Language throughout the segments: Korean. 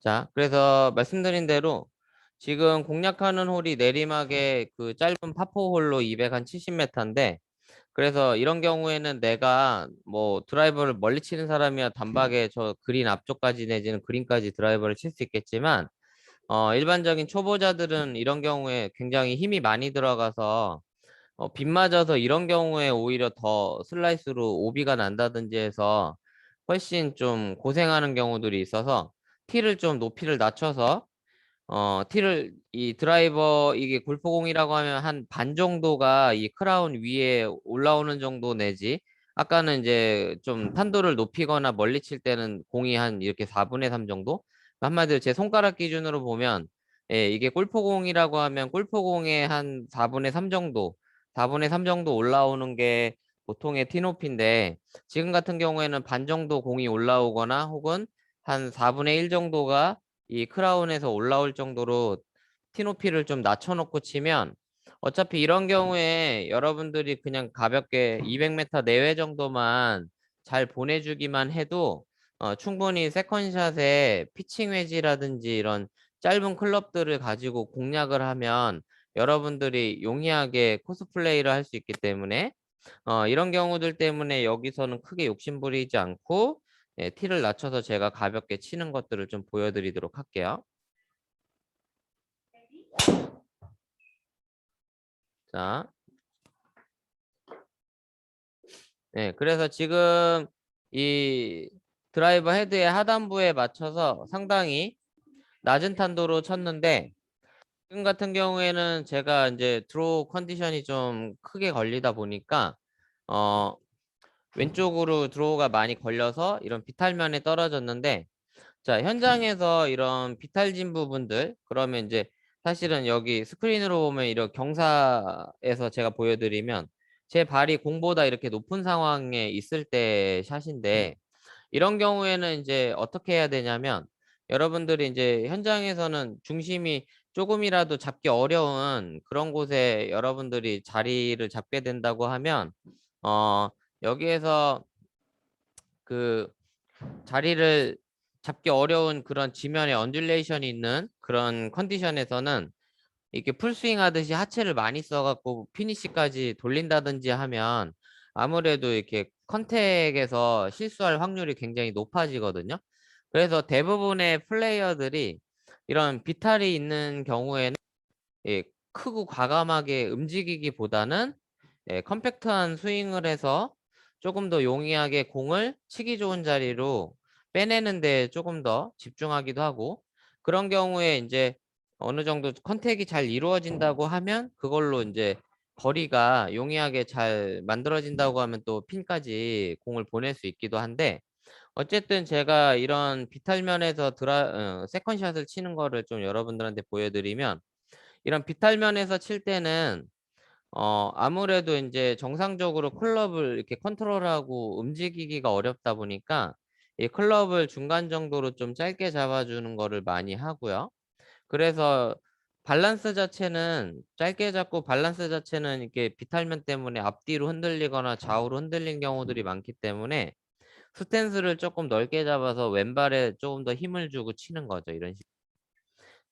자, 그래서 말씀드린 대로 지금 공략하는 홀이 내리막에 그 짧은 파4홀로 270m인데 그래서 이런 경우에는 내가 뭐 드라이버를 멀리 치는 사람이야 단박에 저 그린 앞쪽까지 내지는 그린까지 드라이버를 칠 수 있겠지만 일반적인 초보자들은 이런 경우에 굉장히 힘이 많이 들어가서 빗 맞아서 이런 경우에 오히려 더 슬라이스로 오비가 난다든지 해서 훨씬 좀 고생하는 경우들이 있어서 티를 좀 높이를 낮춰서 티를 이 드라이버 이게 골프공이라고 하면 한 반 정도가 이 크라운 위에 올라오는 정도 내지 아까는 이제 좀 탄도를 높이거나 멀리 칠 때는 공이 한 이렇게 4분의 3 정도 한마디로 제 손가락 기준으로 보면 예, 이게 골프공이라고 하면 골프공의 한 4분의 3 정도 4분의 3 정도 올라오는 게 보통의 티 높이인데 지금 같은 경우에는 반 정도 공이 올라오거나 혹은 한 4분의 1 정도가 이 크라운에서 올라올 정도로 티높이를 좀 낮춰놓고 치면 어차피 이런 경우에 여러분들이 그냥 가볍게 200m 내외 정도만 잘 보내주기만 해도 충분히 세컨샷에 피칭 웨지라든지 이런 짧은 클럽들을 가지고 공략을 하면 여러분들이 용이하게 코스플레이를 할 수 있기 때문에 이런 경우들 때문에 여기서는 크게 욕심부리지 않고 예, 티를 낮춰서 제가 가볍게 치는 것들을 좀 보여드리도록 할게요. 자, 네, 그래서 지금 이 드라이버 헤드의 하단부에 맞춰서 상당히 낮은 탄도로 쳤는데 지금 같은 경우에는 제가 이제 드로우 컨디션이 좀 크게 걸리다 보니까 어, 왼쪽으로 드로우가 많이 걸려서 이런 비탈면에 떨어졌는데 자, 현장에서 이런 비탈진 부분들, 그러면 이제 사실은 여기 스크린으로 보면 이런 경사에서 제가 보여드리면 제 발이 공보다 이렇게 높은 상황에 있을 때 샷인데 이런 경우에는 이제 어떻게 해야 되냐면 여러분들이 이제 현장에서는 중심이 조금이라도 잡기 어려운 그런 곳에 여러분들이 자리를 잡게 된다고 하면 어, 여기에서 그 자리를 잡기 어려운 그런 지면에 언듈레이션이 있는 그런 컨디션에서는 이렇게 풀스윙 하듯이 하체를 많이 써갖고 피니시까지 돌린다든지 하면 아무래도 이렇게 컨택에서 실수할 확률이 굉장히 높아지거든요. 그래서 대부분의 플레이어들이 이런 비탈이 있는 경우에는 예, 크고 과감하게 움직이기보다는 예, 컴팩트한 스윙을 해서 조금 더 용이하게 공을 치기 좋은 자리로 빼내는 데 조금 더 집중하기도 하고 그런 경우에 이제 어느 정도 컨택이 잘 이루어진다고 하면 그걸로 이제 거리가 용이하게 잘 만들어진다고 하면 또 핀까지 공을 보낼 수 있기도 한데 어쨌든 제가 이런 비탈면에서 세컨샷을 치는 거를 좀 여러분들한테 보여드리면 이런 비탈면에서 칠 때는 아무래도 이제 정상적으로 클럽을 이렇게 컨트롤하고 움직이기가 어렵다 보니까 이 클럽을 중간 정도로 좀 짧게 잡아주는 거를 많이 하고요. 그래서 밸런스 자체는 짧게 잡고 밸런스 자체는 이렇게 비탈면 때문에 앞뒤로 흔들리거나 좌우로 흔들린 경우들이 많기 때문에 스탠스를 조금 넓게 잡아서 왼발에 조금 더 힘을 주고 치는 거죠. 이런 식으로.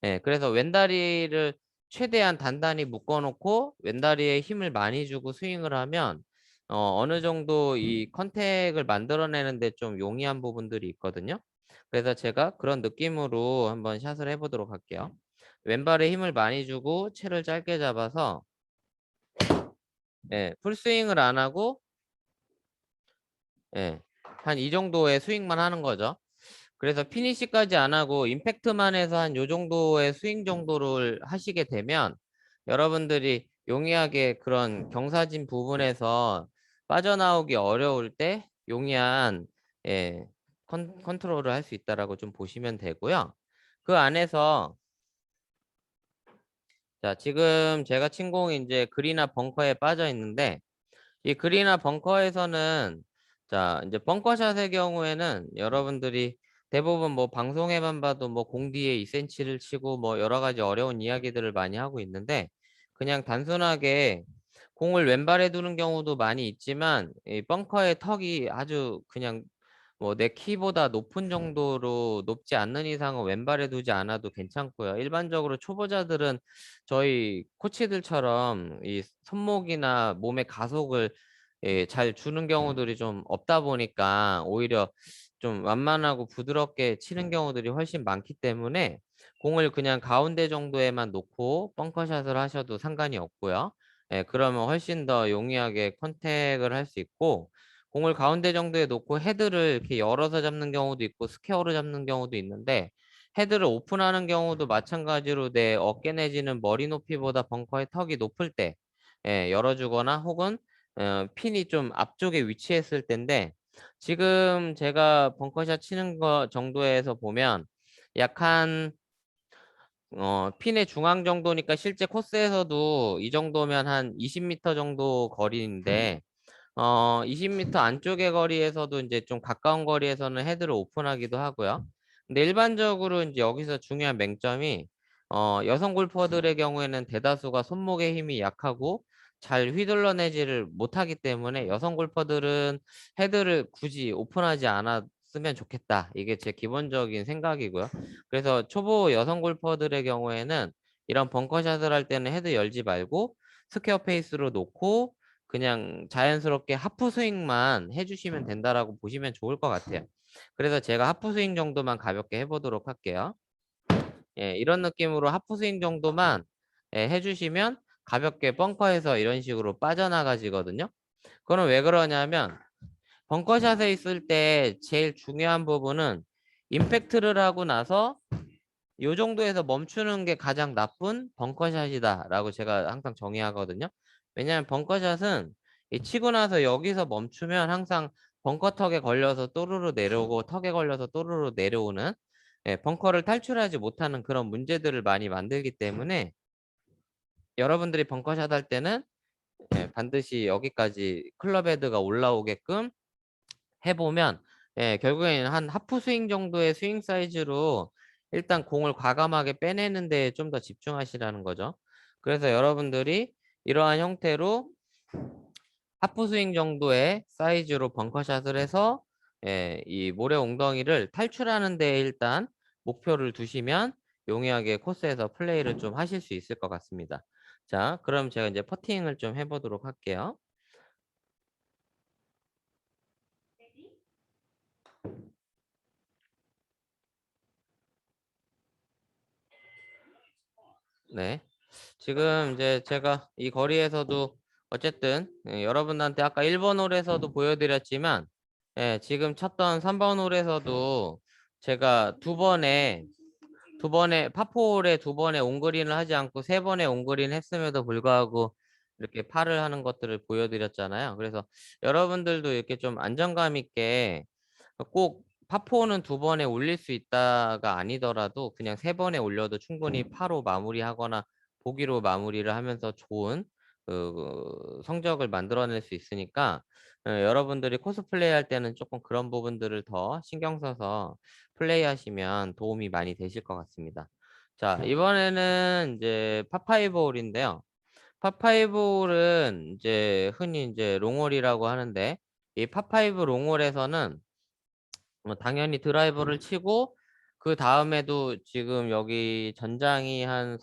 네, 그래서 왼다리를 최대한 단단히 묶어놓고 왼다리에 힘을 많이 주고 스윙을 하면 어느 정도 이 컨택을 만들어내는데 좀 용이한 부분들이 있거든요. 그래서 제가 그런 느낌으로 한번 샷을 해보도록 할게요. 왼발에 힘을 많이 주고 채를 짧게 잡아서 예, 풀스윙을 안 하고 예, 한 이 정도의 스윙만 하는 거죠. 그래서 피니시까지 안 하고 임팩트만 해서 한 요 정도의 스윙 정도를 하시게 되면 여러분들이 용이하게 그런 경사진 부분에서 빠져나오기 어려울 때 용이한 예, 컨트롤을 할 수 있다라고 좀 보시면 되고요. 그 안에서 자, 지금 제가 친 공이 이제 그린이나 벙커에 빠져 있는데 이 그린이나 벙커에서는 자, 이제 벙커샷의 경우에는 여러분들이 대부분 뭐 방송에만 봐도 뭐 공 뒤에 2cm를 치고 뭐 여러 가지 어려운 이야기들을 많이 하고 있는데 그냥 단순하게 공을 왼발에 두는 경우도 많이 있지만 이 벙커의 턱이 아주 그냥 뭐 내 키보다 높은 정도로 높지 않는 이상은 왼발에 두지 않아도 괜찮고요. 일반적으로 초보자들은 저희 코치들처럼 이 손목이나 몸의 가속을 잘 주는 경우들이 좀 없다 보니까 오히려 좀 완만하고 부드럽게 치는 경우들이 훨씬 많기 때문에 공을 그냥 가운데 정도에만 놓고 벙커샷을 하셔도 상관이 없고요. 예, 그러면 훨씬 더 용이하게 컨택을 할 수 있고 공을 가운데 정도에 놓고 헤드를 이렇게 열어서 잡는 경우도 있고 스퀘어로 잡는 경우도 있는데 헤드를 오픈하는 경우도 마찬가지로 내 어깨 내지는 머리 높이보다 벙커의 턱이 높을 때 열어주거나 혹은 핀이 좀 앞쪽에 위치했을 때인데 지금 제가 벙커샷 치는 거 정도에서 보면 약한 핀의 중앙 정도니까 실제 코스에서도 이 정도면 한 20m 정도 거리인데 20m 안쪽의 거리에서도 이제 좀 가까운 거리에서는 헤드를 오픈하기도 하고요. 근데 일반적으로 이제 여기서 중요한 맹점이 여성 골퍼들의 경우에는 대다수가 손목의 힘이 약하고 잘 휘둘러내지를 못하기 때문에 여성 골퍼들은 헤드를 굳이 오픈하지 않았으면 좋겠다. 이게 제 기본적인 생각이고요. 그래서 초보 여성 골퍼들의 경우에는 이런 벙커샷을 할 때는 헤드 열지 말고 스퀘어 페이스로 놓고 그냥 자연스럽게 하프 스윙만 해주시면 된다라고 보시면 좋을 것 같아요. 그래서 제가 하프 스윙 정도만 가볍게 해보도록 할게요. 예, 이런 느낌으로 하프 스윙 정도만 해주시면 가볍게 벙커에서 이런 식으로 빠져나가지거든요. 그건 왜 그러냐면 벙커샷에 있을 때 제일 중요한 부분은 임팩트를 하고 나서 이 정도에서 멈추는 게 가장 나쁜 벙커샷이다라고 제가 항상 정의하거든요. 왜냐하면 벙커샷은 이 치고 나서 여기서 멈추면 항상 벙커 턱에 걸려서 또르르 내려오고 턱에 걸려서 또르르 내려오는 벙커를 탈출하지 못하는 그런 문제들을 많이 만들기 때문에 여러분들이 벙커샷 할 때는 반드시 여기까지 클럽 헤드가 올라오게끔 해보면 결국에는 한 하프 스윙 정도의 스윙 사이즈로 일단 공을 과감하게 빼내는 데에 좀 더 집중하시라는 거죠. 그래서 여러분들이 이러한 형태로 하프 스윙 정도의 사이즈로 벙커샷을 해서 이 모래 웅덩이를 탈출하는 데에 일단 목표를 두시면 용이하게 코스에서 플레이를 좀 하실 수 있을 것 같습니다. 자, 그럼 제가 이제 퍼팅을 좀 해보도록 할게요. 네. 지금 이제 제가 이 거리에서도 어쨌든 여러분한테 아까 1번 홀에서도 보여드렸지만 지금 쳤던 3번 홀에서도 제가 두 번의 파포홀에 두 번의 온그린을 하지 않고 세 번의 온그린 했음에도 불구하고 이렇게 팔을 하는 것들을 보여드렸잖아요. 그래서 여러분들도 이렇게 좀 안정감 있게 꼭 파포는 두 번에 올릴 수 있다가 아니더라도 그냥 세 번에 올려도 충분히 파로 마무리하거나 보기로 마무리를 하면서 좋은 그 성적을 만들어낼 수 있으니까 여러분들이 코스플레이 할 때는 조금 그런 부분들을 더 신경 써서 플레이 하시면 도움이 많이 되실 것 같습니다. 자, 이번에는 이제 파5 홀인데요. 파5 홀은 이제 흔히 이제 롱홀이라고 하는데 이 파5 롱홀에서는 당연히 드라이버를 치고 그 다음에도 지금 여기 전장이 한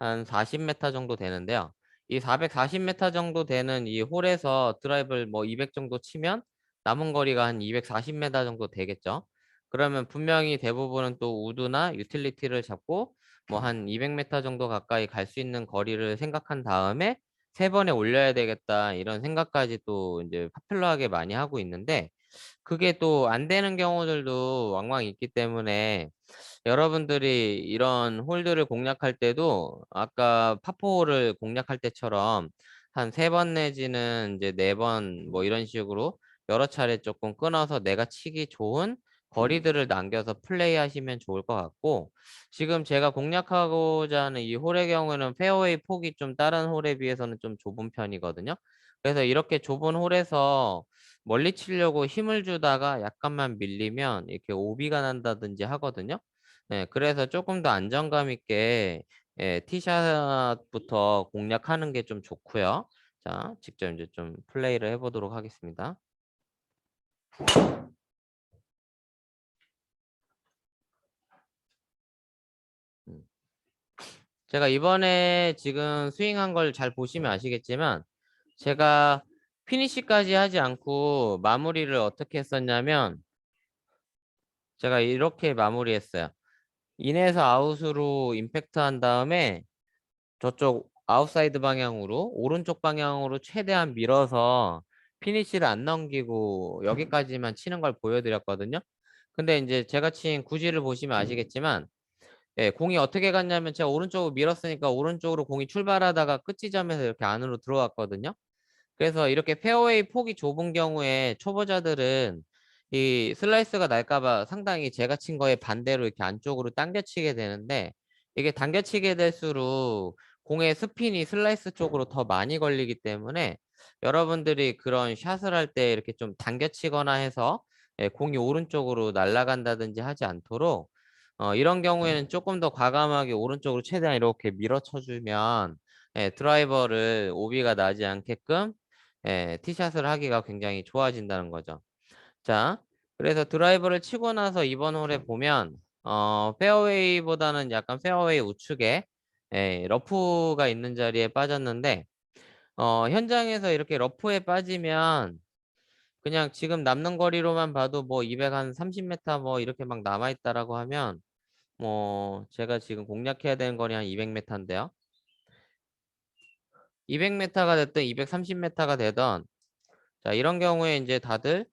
40m 정도 되는데요. 이 440m 정도 되는 이 홀에서 드라이브를 뭐 200 정도 치면 남은 거리가 한 240m 정도 되겠죠. 그러면 분명히 대부분은 또 우드나 유틸리티를 잡고 뭐 한 200m 정도 가까이 갈 수 있는 거리를 생각한 다음에 세 번에 올려야 되겠다 이런 생각까지 또 이제 파퓰러하게 많이 하고 있는데 그게 또 안 되는 경우들도 왕왕 있기 때문에 여러분들이 이런 홀들을 공략할 때도 아까 파포홀을 공략할 때처럼 한 세 번 내지는 이제 네 번 뭐 이런 식으로 여러 차례 조금 끊어서 내가 치기 좋은 거리들을 남겨서 플레이하시면 좋을 것 같고 지금 제가 공략하고자 하는 이 홀의 경우는 페어웨이 폭이 좀 다른 홀에 비해서는 좀 좁은 편이거든요. 그래서 이렇게 좁은 홀에서 멀리 치려고 힘을 주다가 약간만 밀리면 이렇게 오비가 난다든지 하거든요. 그래서 조금 더 안정감 있게 티샷부터 공략하는 게 좀 좋고요. 자, 직접 이제 좀 플레이를 해보도록 하겠습니다. 제가 이번에 지금 스윙한 걸 잘 보시면 아시겠지만 제가 피니시까지 하지 않고 마무리를 어떻게 했었냐면 제가 이렇게 마무리했어요. 인에서 아웃으로 임팩트 한 다음에 저쪽 아웃사이드 방향으로 오른쪽 방향으로 최대한 밀어서 피니시를 안 넘기고 여기까지만 치는 걸 보여드렸거든요. 근데 이제 제가 친 구질을 보시면 아시겠지만 예, 공이 어떻게 갔냐면 제가 오른쪽으로 밀었으니까 오른쪽으로 공이 출발하다가 끝 지점에서 이렇게 안으로 들어왔거든요. 그래서 이렇게 페어웨이 폭이 좁은 경우에 초보자들은 이 슬라이스가 날까봐 상당히 제가 친 거에 반대로 이렇게 안쪽으로 당겨치게 되는데 이게 당겨치게 될수록 공의 스핀이 슬라이스 쪽으로 더 많이 걸리기 때문에 여러분들이 그런 샷을 할 때 이렇게 좀 당겨치거나 해서 예, 공이 오른쪽으로 날아간다든지 하지 않도록 이런 경우에는 조금 더 과감하게 오른쪽으로 최대한 이렇게 밀어쳐주면 예, 드라이버를 오비가 나지 않게끔 예, 티샷을 하기가 굉장히 좋아진다는 거죠. 자, 그래서 드라이버를 치고 나서 이번 홀에 보면 페어웨이보다는 약간 페어웨이 우측에 예, 러프가 있는 자리에 빠졌는데 현장에서 이렇게 러프에 빠지면 그냥 지금 남는 거리로만 봐도 뭐 230m 뭐 이렇게 막 남아 있다라고 하면 뭐 제가 지금 공략해야 되는 거리 한 200m인데요. 200m가 됐든 230m가 되던 자, 이런 경우에 이제 다들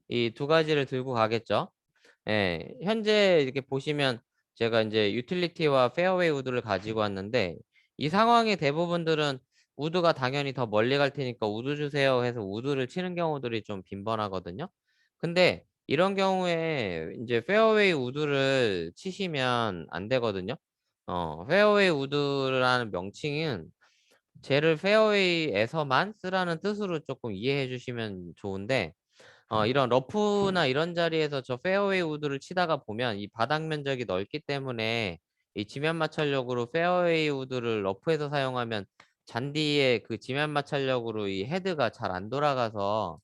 이 두 가지를 들고 가겠죠. 예, 현재 이렇게 보시면 제가 이제 유틸리티와 페어웨이 우드를 가지고 왔는데 이 상황의 대부분들은 우드가 당연히 더 멀리 갈 테니까 우드 주세요 해서 우드를 치는 경우들이 좀 빈번하거든요. 근데 이런 경우에 이제 페어웨이 우드를 치시면 안 되거든요. 페어웨이 우드라는 명칭은 쟤를 페어웨이에서만 쓰라는 뜻으로 조금 이해해 주시면 좋은데 이런 러프나 이런 자리에서 저 페어웨이 우드를 치다가 보면 이 바닥 면적이 넓기 때문에 이 지면 마찰력으로 페어웨이 우드를 러프에서 사용하면 잔디의 그 지면 마찰력으로 이 헤드가 잘 안 돌아가서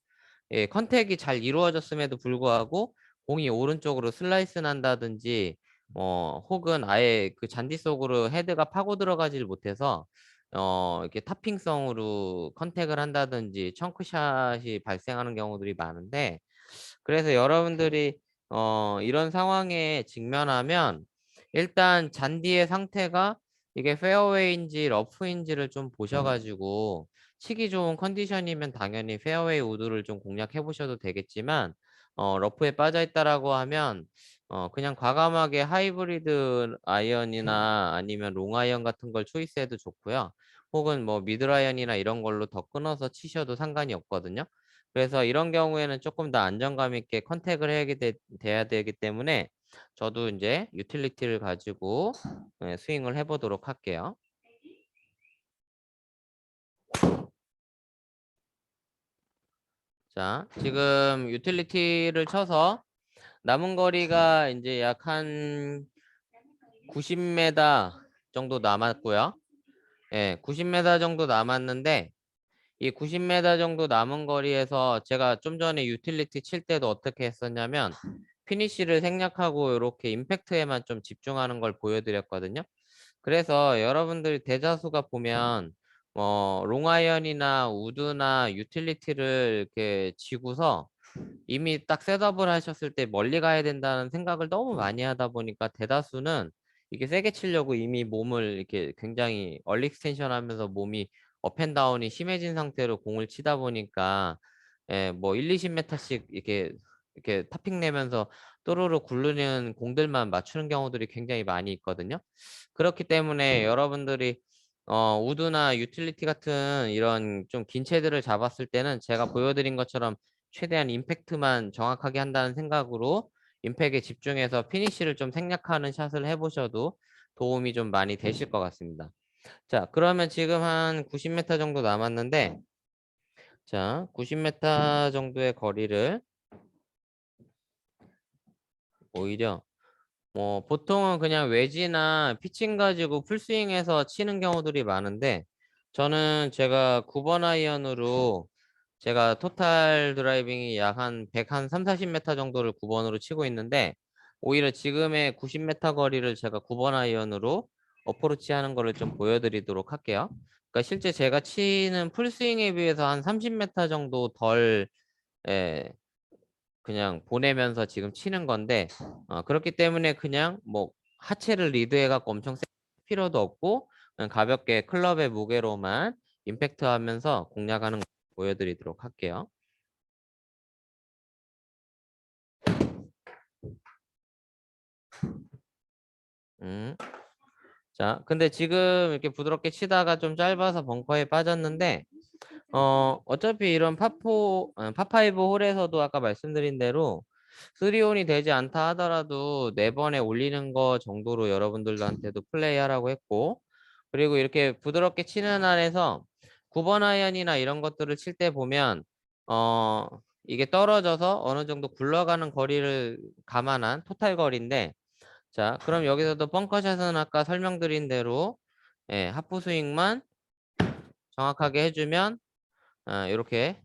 예, 컨택이 잘 이루어졌음에도 불구하고 공이 오른쪽으로 슬라이스 난다든지 혹은 아예 그 잔디 속으로 헤드가 파고 들어가질 못해서 이렇게 타핑성으로 컨택을 한다든지 청크샷이 발생하는 경우들이 많은데 그래서 여러분들이 이런 상황에 직면하면 일단 잔디의 상태가 이게 페어웨이인지 러프인지를 좀 보셔가지고 치기 좋은 컨디션이면 당연히 페어웨이 우드를 좀 공략해 보셔도 되겠지만 러프에 빠져 있다라고 하면 그냥 과감하게 하이브리드 아이언이나 아니면 롱 아이언 같은 걸 초이스해도 좋고요. 혹은 뭐 미드 아이언이나 이런 걸로 더 끊어서 치셔도 상관이 없거든요. 그래서 이런 경우에는 조금 더 안정감 있게 컨택을 돼야 되기 때문에 저도 이제 유틸리티를 가지고 스윙을 해보도록 할게요. 자, 지금 유틸리티를 쳐서 남은 거리가 이제 약 한 90m 정도 남았고요. 예, 90m 정도 남았는데 이 90m 정도 남은 거리에서 제가 좀 전에 유틸리티 칠 때도 어떻게 했었냐면 피니쉬를 생략하고 이렇게 임팩트에만 좀 집중하는 걸 보여드렸거든요. 그래서 여러분들 대다수가 보면 롱아이언이나 우드나 유틸리티를 이렇게 쥐고서 이미 딱 셋업을 하셨을 때 멀리 가야 된다는 생각을 너무 많이 하다 보니까 대다수는 이게 세게 치려고 이미 몸을 이렇게 굉장히 얼리 익스텐션 하면서 몸이 업앤다운이 심해진 상태로 공을 치다 보니까 예, 뭐 1, 20m씩 이렇게 타핑 내면서 또르르 굴르는 공들만 맞추는 경우들이 굉장히 많이 있거든요. 그렇기 때문에 여러분들이 우드나 유틸리티 같은 이런 좀 긴 채들을 잡았을 때는 제가 보여드린 것처럼 최대한 임팩트만 정확하게 한다는 생각으로 임팩에 집중해서 피니쉬를 좀 생략하는 샷을 해보셔도 도움이 좀 많이 되실 것 같습니다. 자, 그러면 지금 한 90m 정도 남았는데 자, 90m 정도의 거리를 오히려 보통은 그냥 웨지나 피칭 가지고 풀스윙해서 치는 경우들이 많은데 저는 제가 9번 아이언으로 제가 토탈 드라이빙이 약 한 3, 40m 정도를 9번으로 치고 있는데 오히려 지금의 90m 거리를 제가 9번 아이언으로 어프로치 하는 거를 좀 보여드리도록 할게요. 그러니까 실제 제가 치는 풀스윙에 비해서 한 30m 정도 덜 예, 그냥 보내면서 지금 치는 건데 그렇기 때문에 그냥 뭐 하체를 리드해 갖고 엄청 셀 필요도 없고 그냥 가볍게 클럽의 무게로만 임팩트 하면서 공략하는 거 보여드리도록 할게요. 음. 자, 근데 지금 이렇게 부드럽게 치다가 좀 짧아서 벙커에 빠졌는데 어차피 이런 파파이브 홀에서도 아까 말씀드린 대로 3온이 되지 않다 하더라도 4번에 올리는 거 정도로 여러분들한테도 플레이하라고 했고, 그리고 이렇게 부드럽게 치는 안에서 9번 아이언이나 이런 것들을 칠 때 보면 어 이게 떨어져서 어느 정도 굴러가는 거리를 감안한 토탈 거리인데, 자, 그럼 여기서도 벙커샷은 아까 설명드린 대로 하프 스윙만 정확하게 해주면 이렇게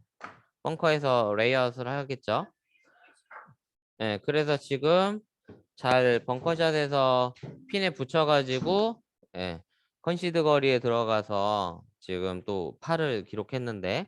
벙커에서 레이아웃을 하겠죠. 그래서 지금 잘 벙커샷에서 핀에 붙여가지고 컨시드 거리에 들어가서 지금 또 파를 기록했는데,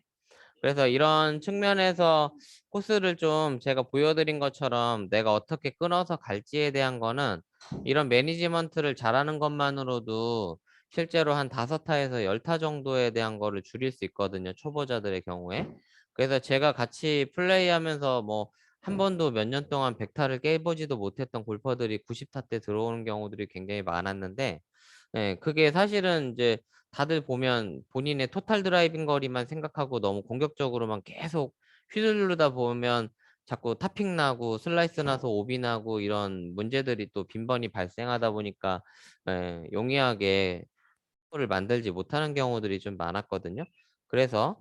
그래서 이런 측면에서 코스를 좀 제가 보여드린 것처럼 내가 어떻게 끊어서 갈지에 대한 거는 이런 매니지먼트를 잘하는 것만으로도 실제로 한 5타에서 10타 정도에 대한 거를 줄일 수 있거든요. 초보자들의 경우에. 그래서 제가 같이 플레이하면서 뭐 한 번도 몇 년 동안 100타를 깨보지도 못했던 골퍼들이 90타 때 들어오는 경우들이 굉장히 많았는데, 그게 사실은 이제 다들 보면 본인의 토탈 드라이빙 거리만 생각하고 너무 공격적으로만 계속 휘두르다 보면 자꾸 탑핑 나고 슬라이스 나서 오비 나고 이런 문제들이 또 빈번히 발생하다 보니까 용이하게 를 만들지 못하는 경우들이 좀 많았거든요. 그래서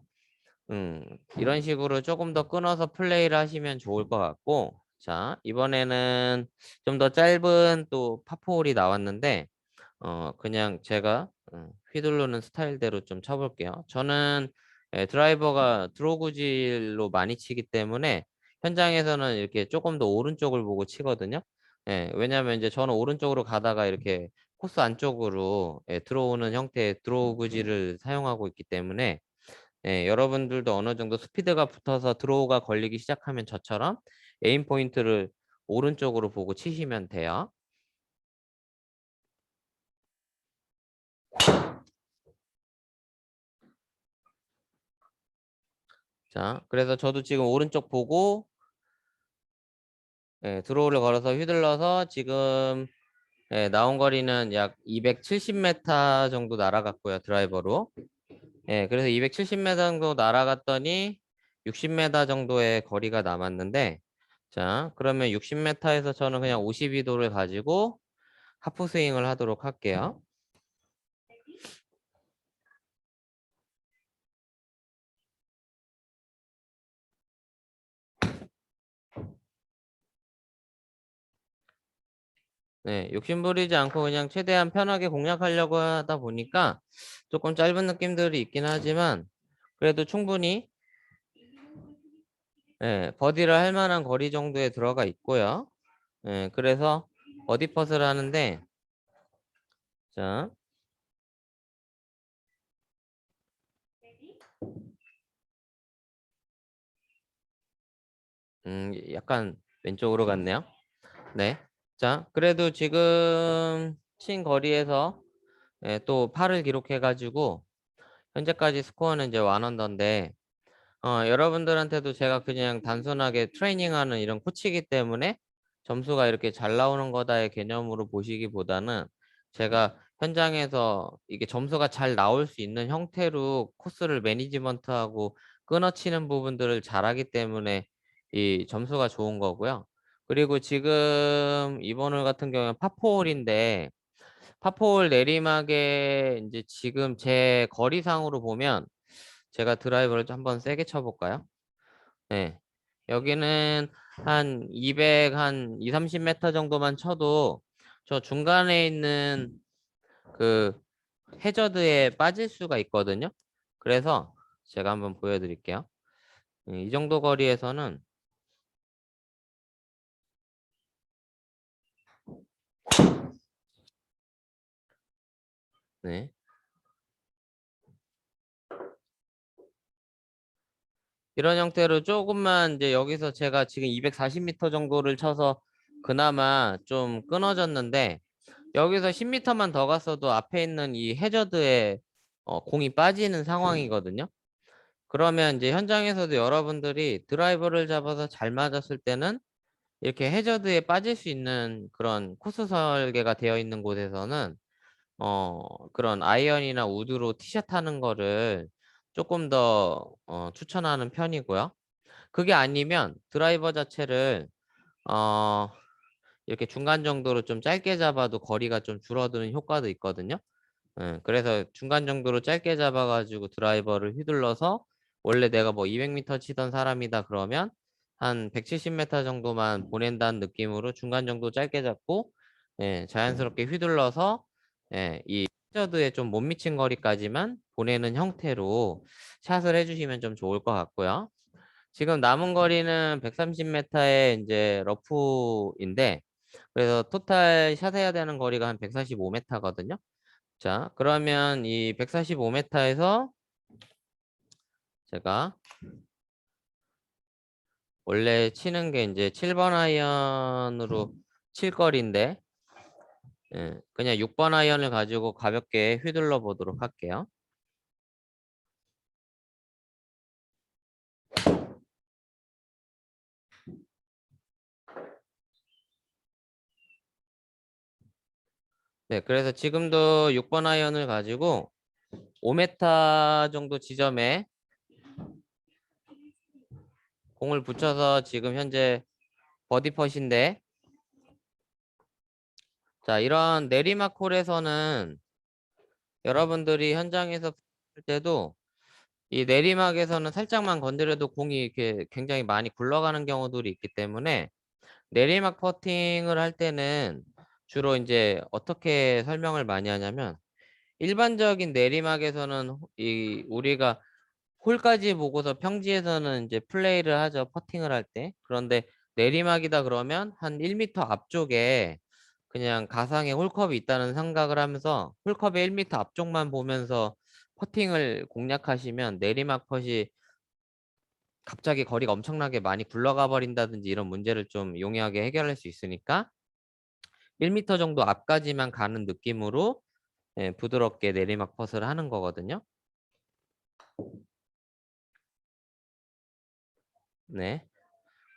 이런 식으로 조금 더 끊어서 플레이를 하시면 좋을 것 같고, 자, 이번에는 좀 더 짧은 또 파포홀이 나왔는데 그냥 제가 휘두르는 스타일대로 좀 쳐볼게요. 저는 드라이버가 드로그질로 많이 치기 때문에 현장에서는 이렇게 조금 더 오른쪽을 보고 치거든요. 왜냐면 이제 저는 오른쪽으로 가다가 이렇게 코스 안쪽으로 들어오는 형태의 드로그질을 사용하고 있기 때문에 여러분들도 어느 정도 스피드가 붙어서 드로우가 걸리기 시작하면 저처럼 에임 포인트를 오른쪽으로 보고 치시면 돼요. 자, 그래서 저도 지금 오른쪽 보고 드로우를 걸어서 휘둘러서 지금 나온 거리는 약 270m 정도 날아갔고요, 드라이버로. 그래서 270m 정도 날아갔더니 60m 정도의 거리가 남았는데, 자, 그러면 60m에서 저는 그냥 52도를 가지고 하프 스윙을 하도록 할게요. 욕심부리지 않고 그냥 최대한 편하게 공략하려고 하다 보니까 조금 짧은 느낌들이 있긴 하지만 그래도 충분히 버디를 할 만한 거리 정도에 들어가 있고요. 그래서 버디 퍼스를 하는데, 자, 약간 왼쪽으로 갔네요. 네. 자, 그래도 지금 친 거리에서 또 8을 기록해가지고 현재까지 스코어는 이제 1언더인데, 여러분들한테도 제가 그냥 단순하게 트레이닝하는 이런 코치이기 때문에 점수가 이렇게 잘 나오는 거다의 개념으로 보시기보다는 제가 현장에서 이게 점수가 잘 나올 수 있는 형태로 코스를 매니지먼트하고 끊어치는 부분들을 잘하기 때문에 이 점수가 좋은 거고요. 그리고 지금 이번 홀 같은 경우는 파포홀인데 파포홀 내리막에 이제 지금 제 거리상으로 보면 제가 드라이버를 좀 한번 세게 쳐볼까요? 네. 여기는 한 200, 한 2, 30m 정도만 쳐도 저 중간에 있는 그 해저드에 빠질 수가 있거든요. 그래서 제가 한번 보여드릴게요. 이 정도 거리에서는 네. 이런 형태로 조금만 이제 여기서 제가 지금 240m 정도를 쳐서 그나마 좀 끊어졌는데 여기서 10m만 더 갔어도 앞에 있는 이 해저드에 공이 빠지는 상황이거든요. 그러면 이제 현장에서도 여러분들이 드라이버를 잡아서 잘 맞았을 때는 이렇게 해저드에 빠질 수 있는 그런 코스 설계가 되어 있는 곳에서는 그런 아이언이나 우드로 티샷 하는 거를 조금 더 추천하는 편이고요. 그게 아니면 드라이버 자체를 어, 이렇게 중간 정도로 좀 짧게 잡아도 거리가 좀 줄어드는 효과도 있거든요. 그래서 중간 정도로 짧게 잡아가지고 드라이버를 휘둘러서 원래 내가 뭐 200m 치던 사람이다 그러면 한 170m 정도만 보낸다는 느낌으로 중간 정도 짧게 잡고 자연스럽게 휘둘러서 이 해저드에 좀 못 미친 거리까지만 보내는 형태로 샷을 해주시면 좀 좋을 것 같고요. 지금 남은 거리는 130m의 이제 러프인데 그래서 토탈 샷 해야 되는 거리가 한 145m거든요. 자, 그러면 이 145m에서 제가 원래 치는 게 이제 7번 아이언으로 칠 거리인데 그냥 6번 아이언을 가지고 가볍게 휘둘러 보도록 할게요. 네, 그래서 지금도 6번 아이언을 가지고 5m 정도 지점에 공을 붙여서 지금 현재 버디 펫인데 자, 이런 내리막 홀에서는 여러분들이 현장에서 볼 때도 이 내리막에서는 살짝만 건드려도 공이 이렇게 굉장히 많이 굴러가는 경우들이 있기 때문에 내리막 퍼팅을 할 때는 주로 이제 어떻게 설명을 많이 하냐면 일반적인 내리막에서는 이 우리가 홀까지 보고서 평지에서는 이제 플레이를 하죠. 퍼팅을 할 때. 그런데 내리막이다 그러면 한 1m 앞쪽에 그냥 가상의 홀컵이 있다는 생각을 하면서 홀컵의 1m 앞쪽만 보면서 퍼팅을 공략하시면 내리막 펫이 갑자기 거리가 엄청나게 많이 굴러가 버린다든지 이런 문제를 좀 용이하게 해결할 수 있으니까 1m 정도 앞까지만 가는 느낌으로 부드럽게 내리막 펫을 하는 거거든요. 네.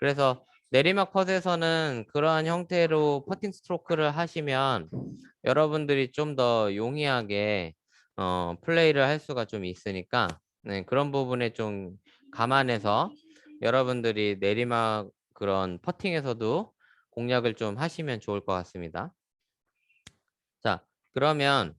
그래서 내리막 펫에서는 그러한 형태로 퍼팅 스트로크를 하시면 여러분들이 좀 더 용이하게 플레이를 할 수가 좀 있으니까 그런 부분에 좀 감안해서 여러분들이 내리막 그런 퍼팅에서도 공략을 좀 하시면 좋을 것 같습니다. 자, 그러면